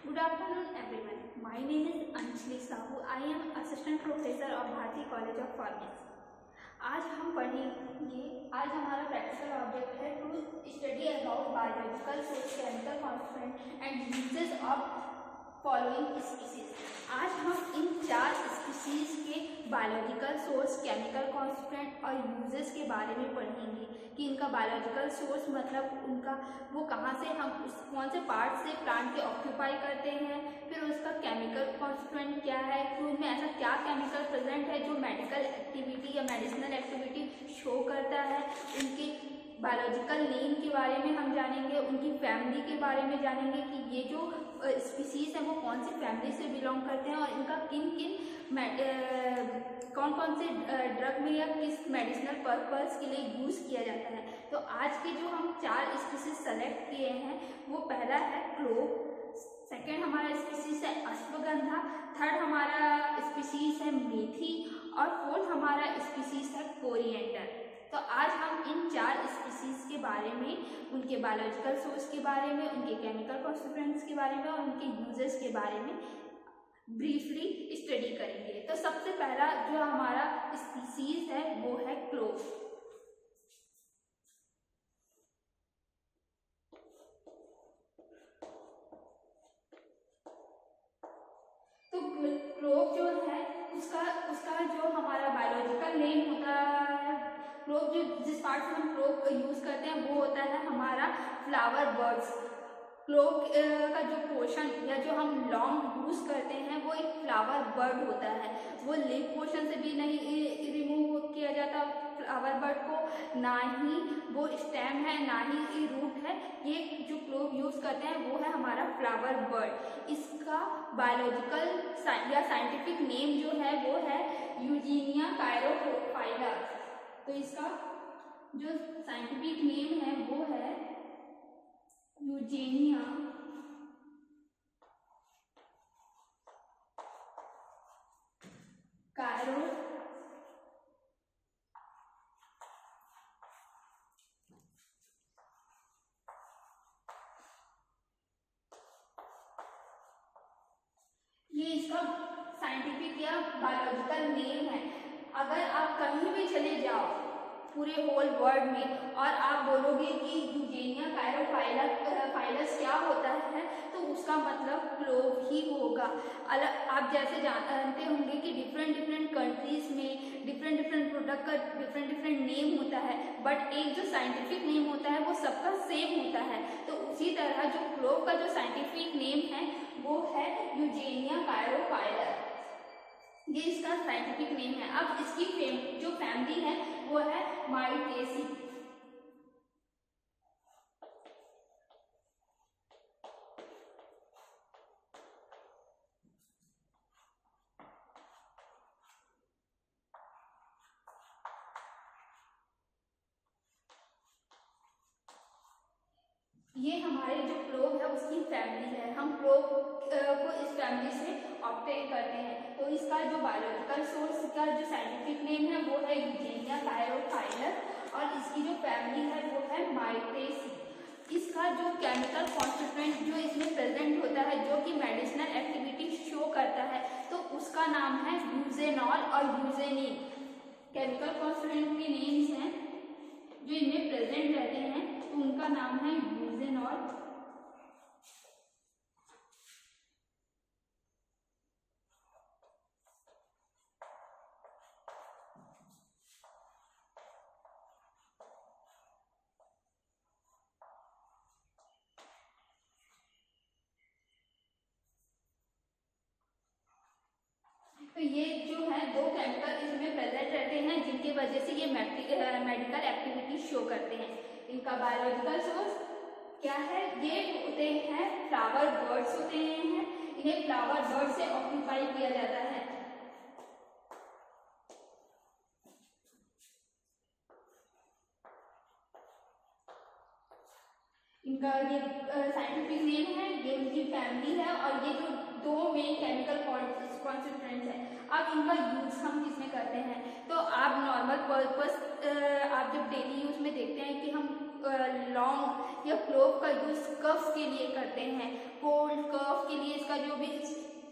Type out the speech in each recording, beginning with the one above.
Good afternoon, everyone. My name is Anjali Sahu. I am Assistant Professor of Bharati College of Pharmacy. आज हम पढ़ेंगे, आज हमारा practical object है to study about biological source, chemical constituent and uses of following species. आज हम इन 4 species के बायोलॉजिकल सोर्स, केमिकल कॉन्स्टिट्यूएंट और यूजेस के बारे में पढ़ेंगे कि इनका बायोलॉजिकल सोर्स मतलब उनका वो कहाँ से, हम कौन से पार्ट से प्लांट के ऑक्यूपाई करते हैं, फिर उसका केमिकल कॉन्स्टिट्यूएंट क्या है, फिर उनमें ऐसा क्या केमिकल प्रेजेंट है जो मेडिकल एक्टिविटी या मेडिसिनल एक्टिविटी शो करता है, उनके बायोलॉजिकल नेम के बारे में हम जानेंगे, उनकी फैमिली के बारे में जानेंगे कि ये जो स्पीसीज हैं वो कौन सी फैमिली से बिलोंग करते हैं और इनका किन किन कौन कौन से ड्रग में या किस मेडिसिनल पर्पस के लिए यूज़ किया जाता है। तो आज के जो हम 4 स्पीसीज सेलेक्ट किए हैं वो पहला है क्लोव, सेकेंड हमारा स्पीसीज है अश्वगंधा, थर्ड हमारा स्पीसीज है मेथी और फोर्थ हमारा स्पीसीज है कोरिएंडर। तो आज हम इन 4 स्पीसीज के बारे में, उनके बायोलॉजिकल सोर्स के बारे में, उनके केमिकल कॉन्स्टिट्यूएंट्स के बारे में और उनके यूजेस के बारे में ब्रीफली स्टडी करेंगे। तो सबसे पहला जो हमारा स्पीसीज है वो है क्लोव। तो क्लोव जो है उसका जो हमारा बायोलॉजिकल नेम होता है, क्लोव जो जिस पार्ट से हम क्लोव यूज करते हैं वो होता है हमारा फ्लावर बर्ड्स। क्लोव का जो पोर्शन या जो हम लॉन्ग यूज करते हैं वो एक फ्लावर बर्ड होता है, वो लीफ पोर्शन से भी नहीं रिमूव किया जाता फ्लावर बर्ड को, ना ही वो स्टेम है ना ही रूट है। ये जो क्लोव यूज करते हैं वो है हमारा फ्लावर बर्ड। इसका बायोलॉजिकल या साइंटिफिक नेम जो है वो है यूजीनिया कायरोफाइला। तो इसका जो साइंटिफिक नेम है वो है यूजेनिया कायरो ये इसका साइंटिफिक या बायोलॉजिकल नेम है। अगर आप कहीं भी चले जाओ पूरे होल वर्ल्ड में और आप बोलोगे कि यूजेनिया कायरोफाइलस क्या होता है तो उसका मतलब क्लोव ही होगा। आप जैसे जानते होंगे कि डिफरेंट कंट्रीज में डिफरेंट प्रोडक्ट का डिफरेंट नेम होता है, बट एक जो साइंटिफिक नेम होता है वो सबका सेम होता है। तो उसी तरह जो क्लोव का जो साइंटिफिक नेम है वो है यूजेनिया कायरोफाइलस, ये इसका साइंटिफिक नेम है। अब इसकी जो फैमिली है वो है माइटेसी। ये हमारे जो क्लोव है उसकी फैमिली है, हम क्लोव को इस फैमिली से ऑब्टेन करते हैं। तो इसका जो बायोलॉजिकल सोर्स का जो साइंटिफिक नेम है वो है यूजेनिया कायरोफाइलस और इसकी जो फैमिली है वो है माइटेसी। इसका जो केमिकल कॉन्स्टिट्यूएंट जो इसमें प्रेजेंट होता है जो कि मेडिसिनल एक्टिविटी शो करता है तो उसका नाम है यूजेनॉल और यूजेनिन। केमिकल कॉन्स्टिट्यूएंट के नेम्स हैं जो इनमें प्रेजेंट रहते हैं तो उनका नाम है यूजेनॉल तो ये जो है 2 केमिकल इसमें प्रेजेंट रहते हैं जिनकी वजह से ये मेडिकल एक्टिविटी शो करते हैं। इनका बायोलॉजिकल सोर्स क्या है, ये होते हैं फ्लावर बर्ड्स होते हैं, इन्हें फ्लावर बर्ड से ऑक्यूपाई किया जाता है। इनका ये साइंटिफिक नेम है, ये उनकी फैमिली है और ये जो 2 मेन केमिकल कॉन्स्टिट्यूएंट्स है। अब इनका यूज हम किसमें करते हैं, तो आप नॉर्मल पर्पस आप जब डेली यूज में देखते हैं कि हम लौंग या क्लोव का यूज कफ के लिए करते हैं, कोल्ड कफ के लिए जो भी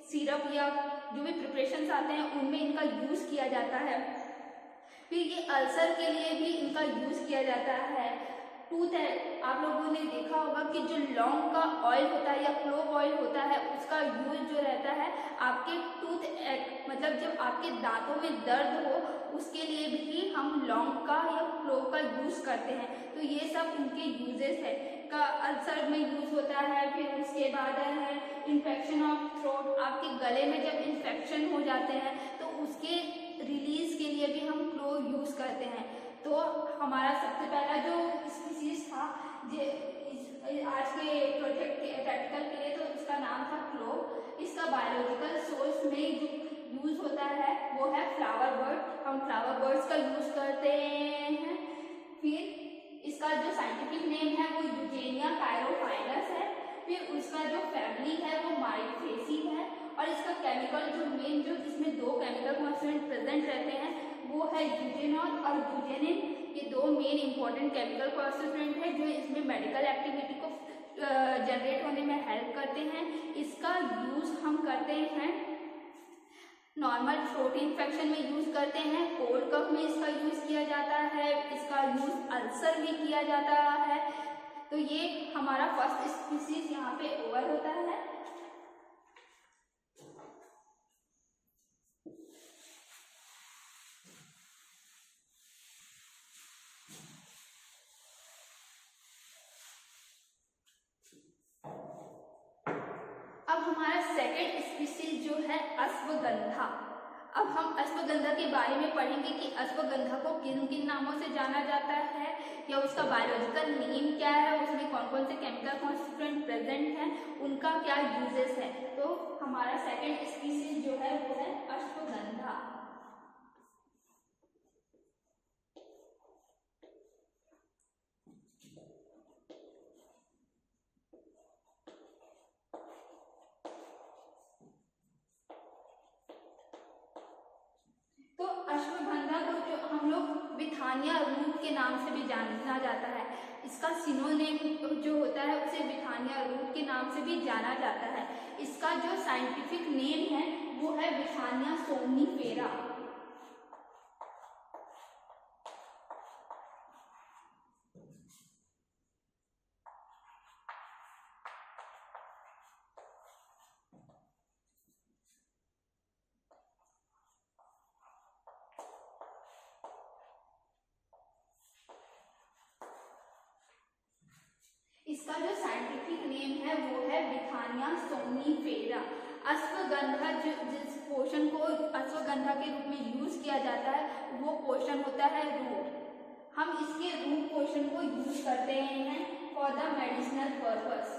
सिरप या जो भी प्रिपरेशंस आते हैं उनमें इनका यूज़ किया जाता है। फिर ये अल्सर के लिए भी इनका यूज़ किया जाता है। टूथ है, आप लोगों ने देखा होगा कि जो लौंग का ऑयल होता है या क्लोव ऑयल होता है उसका यूज जो रहता है आपके टूथ मतलब जब आपके दांतों में दर्द हो उसके लिए भी हम लौंग का या क्लोव का यूज़ करते हैं। तो ये सब उनके यूजेस है। का अल्सर में यूज़ होता है। फिर उसके बाद है इन्फेक्शन ऑफ थ्रोट, आपके गले में जब इन्फेक्शन हो जाते हैं तो उसके रिलीज के लिए भी हम क्लोव यूज़ करते हैं। तो हमारा सबसे पहला जो स्पीसीज था आज के प्रोजेक्ट के प्रैक्टिकल के लिए, तो उसका नाम था क्लोव। इसका बायोलॉजिकल सोर्स में जो यूज होता है वो है फ्लावर बर्ड। हम फ्लावर बर्ड्स का यूज करते हैं। फिर इसका जो साइंटिफिक नेम है वो यूजेनिया कायरोफाइनस है। फिर उसका जो फैमिली है वो माइफेसी है। और इसका केमिकल जो मेन जो इसमें दो केमिकल कॉन्स्टिट्यूएंट प्रेजेंट रहते हैं वो है यूजेनॉल और यूजेनिन। ये दो मेन इंपॉर्टेंट केमिकल कॉन्स्टिट्यूएंट है जो इसमें मेडिकल एक्टिविटी को जनरेट होने में हेल्प करते हैं। इसका यूज हम करते हैं नॉर्मल थ्रोट इन्फेक्शन में यूज करते हैं, कोल्ड कफ में इसका यूज किया जाता है, इसका यूज अल्सर में किया जाता है। तो ये हमारा फर्स्ट स्पीसीज यहाँ पे ओवर होता है। अब हमारा सेकंड स्पीसीज जो है अश्वगंधा। अब हम अश्वगंधा के बारे में पढ़ेंगे कि अश्वगंधा को किन किन नामों से जाना जाता है या उसका बायोलॉजिकल नेम क्या है, उसमें कौन कौन से केमिकल कॉन्स्टिट्यूएंट प्रेजेंट हैं, उनका क्या यूजेस है। तो हमारा सेकंड स्पीसीज जो है वो है अश्वगंधा। तो अश्वगंधा को जो हम लोग विथानिया रूट के नाम से भी जाना जाता है। इसका सिनोनिम जो होता है उसे विथानिया रूट के नाम से भी जाना जाता है। इसका जो साइंटिफिक नेम है वो है विथानिया सोमनीफेरा। इसका जो साइंटिफिक नेम है वो है विथानिया सोमनीफेरा। अश्वगंधा जिस पोषण को अश्वगंधा के रूप में यूज किया जाता है वो पोषण होता है रूट। हम इसके रूट पोषण को यूज करते हैं फॉर द मेडिसिनल पर्पस।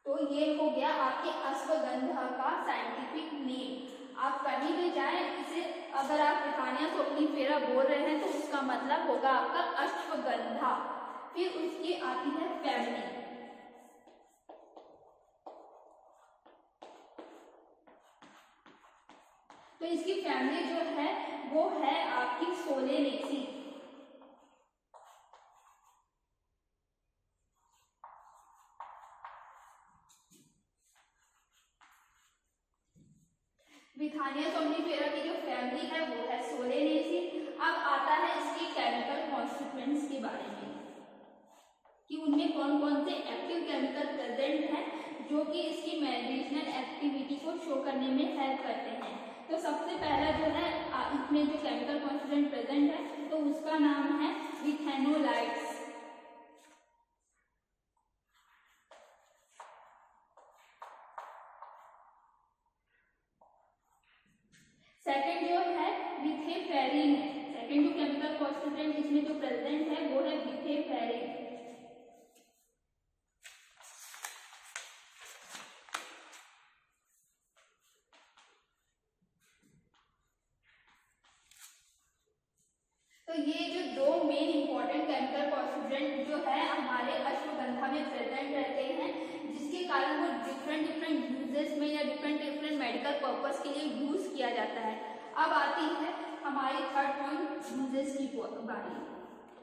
तो ये हो गया आपके अश्वगंधा का साइंटिफिक नेम। आप कहीं भी जाएं, इसे अगर आप विथानिया सोमनीफेरा बोल रहे हैं तो उसका मतलब होगा आपका अश्वगंधा। फिर उसकी आती है फैमिली। तो इसकी फैमिली जो है वो है आपकी सोलेनेसी। विथानिया सोमनीफेरा की जो फैमिली है वो है सोलेनेसी। अब आता है इसके केमिकल कॉन्स्टिट्यूएंट्स के बारे में कि उनमें कौन कौन से एक्टिव केमिकल प्रेजेंट हैं जो कि इसकी मेडिसिनल एक्टिविटी को शो करने में हेल्प करते हैं। तो सबसे पहला जो है इसमें जो केमिकल कॉन्स्टिट्यूएंट प्रेजेंट है तो उसका नाम है विथेनोलाइट्स। सेकेंड जो है विथेफेरिन है। सेकेंड जो केमिकल कॉन्स्टिट्यूएंट इसमें जो प्रेजेंट है वो है विथेफेरिन। तो ये जो दो मेन इंपॉर्टेंट केमिकल कॉन्स्टिट्यूएंट जो है हमारे अश्वगंधा में प्रेजेंट रहते हैं, जिसके कारण वो डिफरेंट यूजेस में या डिफरेंट मेडिकल पर्पस के लिए यूज किया जाता है। अब आती है हमारी थर्ड पॉइंट यूजेस की बारी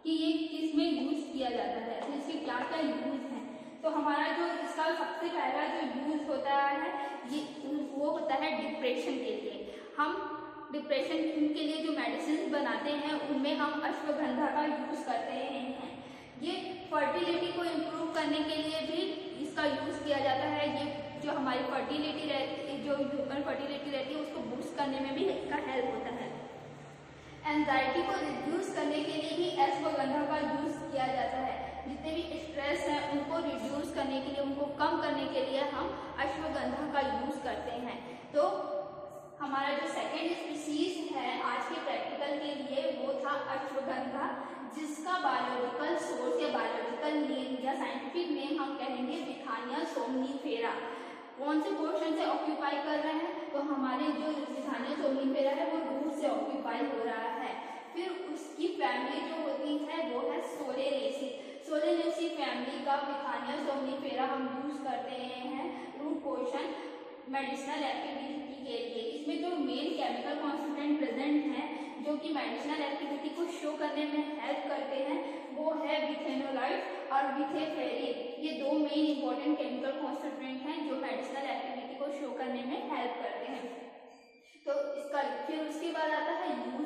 कि ये किस में यूज किया जाता है, तो इसके क्या क्या यूज हैं। तो पहला जो यूज होता है ये वो होता है डिप्रेशन के लिए। हम डिप्रेशन के लिए जो मेडिसिन बनाते हैं उनमें हम अश्वगंधा का यूज करते हैं। ये फर्टिलिटी को इम्प्रूव करने के लिए भी इसका यूज किया जाता है। ये जो हमारी फर्टिलिटी रहती, जो ह्यूमन फर्टिलिटी रहती है उसको बूस्ट करने में भी इसका हेल्प होता है। एंजाइटी को रिड्यूस करने के लिए भी अश्वगंधा का यूज किया जाता है। जितने भी स्ट्रेस हैं उनको रिड्यूस करने के लिए, उनको कम करने के लिए हम अश्वगंधा का यूज करते हैं। तो हमारा जो सेकेंड स्पीसीज है आज के प्रैक्टिकल के लिए वो था अश्वगंधा, जिसका बायोलॉजिकल सोर्स या बायोलॉजिकल नेम या साइंटिफिक नेम हम कहेंगे विथानिया सोमनीफेरा। कौन से पोर्शन से ऑक्यूपाई कर रहे हैं? तो हमारे जो विथानिया सोमनीफेरा है वो रूट से ऑक्यूपाई हो रहा है। फिर उसकी फैमिली जो होती है वो है सोलेनेसी। सोलेनेसी फैमिली का विथानिया सोमनीफेरा हम यूज करते हैं रूट पोर्शन मेडिसिनल एक्टिविटी के लिए। इसमें जो मेन केमिकल कॉन्स्टिट्यूएंट प्रेजेंट हैं जो कि मेडिसिनल एक्टिविटी को शो करने में हेल्प करते हैं वो है विथेनोलाइट और विथेफेरिन। ये दो मेन इंपॉर्टेंट केमिकल कॉन्स्टिट्यूएंट हैं जो मेडिसिनल एक्टिविटी को शो करने में हेल्प करते हैं। तो इसका फिर उसके बाद आता है यूज।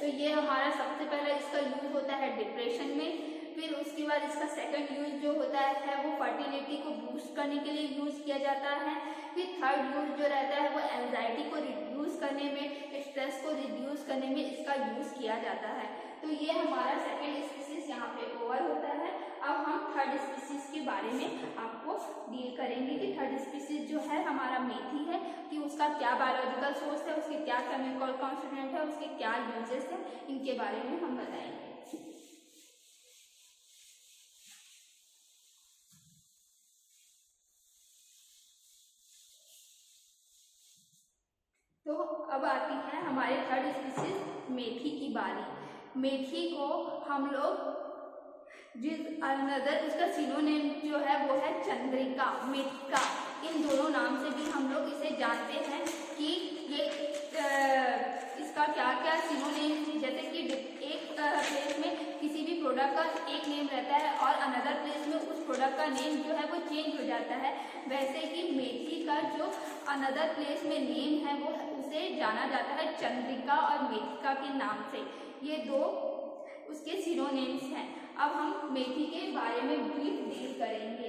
तो ये हमारा सबसे पहला इसका यूज होता है डिप्रेशन में। फिर उसके बाद इसका सेकंड यूज जो होता है वो फर्टिलिटी को बूस्ट करने के लिए यूज किया जाता है। फिर थर्ड यूज जो रहता है वो एंजाइटी को रिड्यूस करने में, स्ट्रेस को रिड्यूस करने में इसका यूज किया जाता है। तो ये हमारा सेकंड स्पीसीज यहाँ पे ओवर होता है। अब हम थर्ड स्पीसीज के बारे में आपको डील करेंगे कि थर्ड स्पीसीज जो है हमारा मेथी है कि उसका क्या बायोलॉजिकल सोर्स है, उसके क्या केमिकल कॉन्स्टिट्यूएंट है, उसके क्या यूजेस हैं, इनके बारे में हम बताएंगे। तो अब आती है हमारे थर्ड स्पीसीज मेथी की बारी। मेथी को हम लोग जिस अनदर उसका सिनोनिम जो है वो है चंद्रिका, मेथिका। इन दोनों नाम से भी हम लोग इसे जानते हैं कि ये इसका क्या क्या सिनोनिम, जैसे कि एक प्लेस में किसी भी प्रोडक्ट का एक नेम रहता है और अनदर प्लेस में उस प्रोडक्ट का नेम जो है वो चेंज हो जाता है, वैसे कि मेथी का जो अनदर प्लेस में नेम है वो उसे जाना जाता है चंद्रिका और मेथिका के नाम से। ये दो उसके सिनोनिम्स हैं। अब हम मेथी के बारे में ब्रीफ डील करेंगे।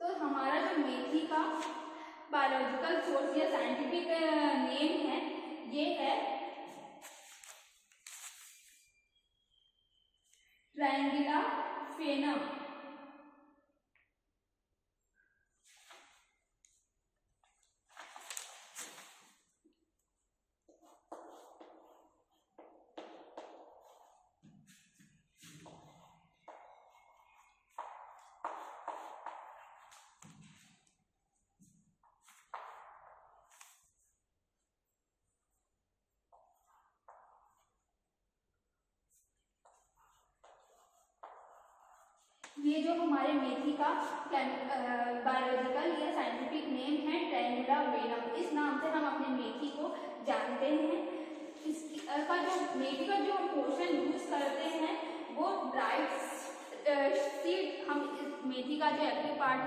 तो हमारा जो मेथी का बायोलॉजिकल सोर्स या साइंटिफिक नेम है ये है ट्रायंगुला फेनम। ये जो हमारे मेथी का बायोलॉजिकल या साइंटिफिक नेम है ट्रायंगुला वेनम। इस नाम से हम अपने मेथी को जानते हैं। इसका जो मेथी का जो हम पोर्शन यूज करते हैं वो ड्राइड सीड, हम इस मेथी का जो एक्टिव पार्ट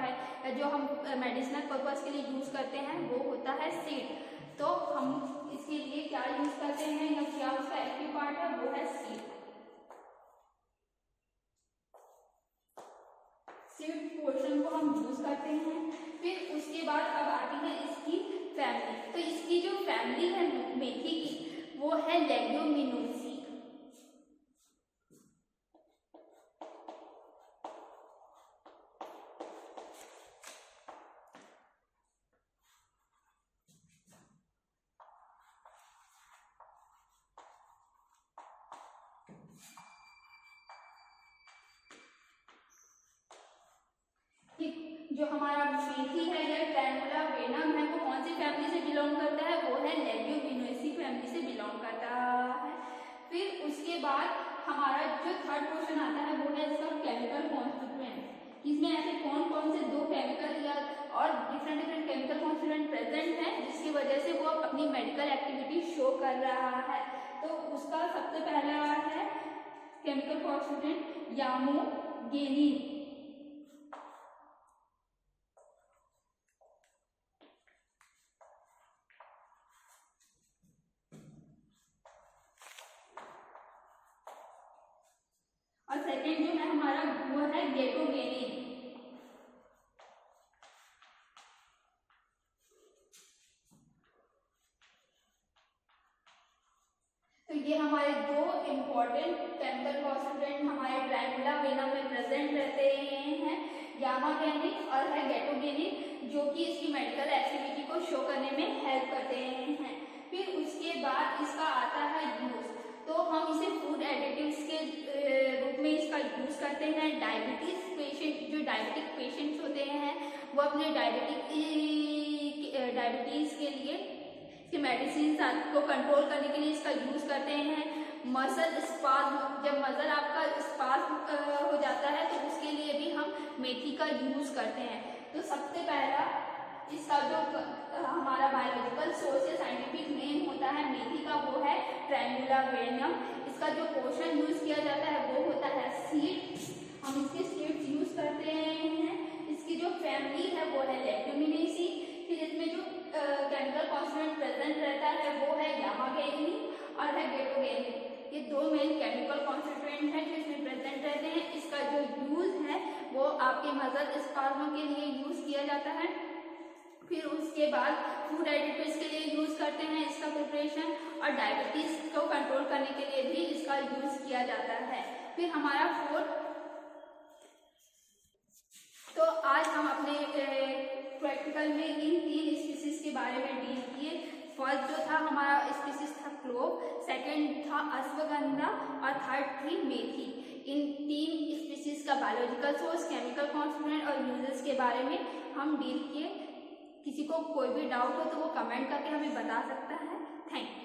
है जो हम मेडिसिनल पर्पस के लिए यूज करते हैं वो होता है सीड। तो हम इसके लिए क्या यूज करते हैं या क्या उसका एक्टिव पार्ट है वो है सीड। सीड पोर्शन को हम यूज करते हैं। फिर उसके बाद अब आती है इसकी फैमिली। तो इसकी जो फैमिली है मेथी की वो है लेग्यूमिनोसी। जो हमारा मेथी है या ट्रायंगुला वेनम है वो कौन सी फैमिली से बिलोंग करता है? वो है लेग्यूमिनोसी फैमिली से बिलोंग करता है। फिर उसके बाद हमारा जो थर्ड क्वेश्चन आता है वो है इसका केमिकल कॉन्स्टिट्यूएंट। इसमें ऐसे कौन कौन से दो केमिकल या और डिफरेंट केमिकल कॉन्स्टिट्यूएंट प्रेजेंट हैं जिसकी वजह से वो अपनी मेडिकल एक्टिविटी शो कर रहा है। तो उसका सबसे पहला है केमिकल कॉन्स्टिट्यूएंट यामोगेनिन। और सेकेंड जो है हमारा वो है गेटोगेनिन। तो ये हमारे दो इम्पोर्टेंट केमिकल कॉन्स्टिट्यूएंट हमारे ट्रायंगुला वेनम में प्रेजेंट रहते हैं, यामागेनिन और है गेटोगेनिन, जो कि इसकी मेडिकल एक्टिविटी को शो करने में हेल्प करते हैं। फिर उसके बाद इसका आता है यूज। तो हम इसे फूड एडिटिव्स के रूप में इसका यूज करते हैं। डायबिटीज पेशेंट, जो डायबिटिक पेशेंट्स होते हैं वो अपने डायबिटीज के लिए इसके मेडिसिन को कंट्रोल करने के लिए इसका यूज करते हैं। मसल स्पाज्म, जब मसल आपका स्पाज्म हो जाता है तो उसके लिए भी हम मेथी का यूज करते हैं। तो सबसे पहला इसका जो हमारा बायोलॉजिकल सोर्स या साइंटिफिक नेम होता है मेथी का, वो है ट्रायंगुला वेनम। इसका जो पोर्शन यूज किया जाता है वो होता है सीड, हम इसके सीड्स यूज करते हैं। इसकी जो फैमिली है वो है लेग्यूमिनेसी। फिर इसमें जो केमिकल कॉन्स्टिट्यूएंट प्रेजेंट रहता है वो है यामागेनिन और है गेटोगेनिन। ये दो मेन केमिकल कॉन्स्टिट्यूएंट हैं जो इसमें प्रेजेंट रहते हैं। इसका जो यूज है वो आपके मसल स्पाज्म के लिए यूज किया जाता है। फिर उसके बाद फूड एडिटिव्स के लिए यूज करते हैं इसका प्रिपरेशन, और डायबिटीज को कंट्रोल करने के लिए भी इसका यूज किया जाता है। फिर हमारा फोर्थ, तो आज हम अपने प्रैक्टिकल में इन 3 स्पीसीज के बारे में डील किए। फर्स्ट जो था हमारा स्पीसीज था क्लोव, सेकंड था अश्वगंधा और थर्ड थी मेथी। इन 3 स्पीसीज का बायोलॉजिकल सोर्स, केमिकल कॉन्स्टिट्यूएंट और यूजेस के बारे में हम डील किए। किसी को कोई भी डाउट हो तो वो कमेंट करके हमें बता सकता है। Thank you.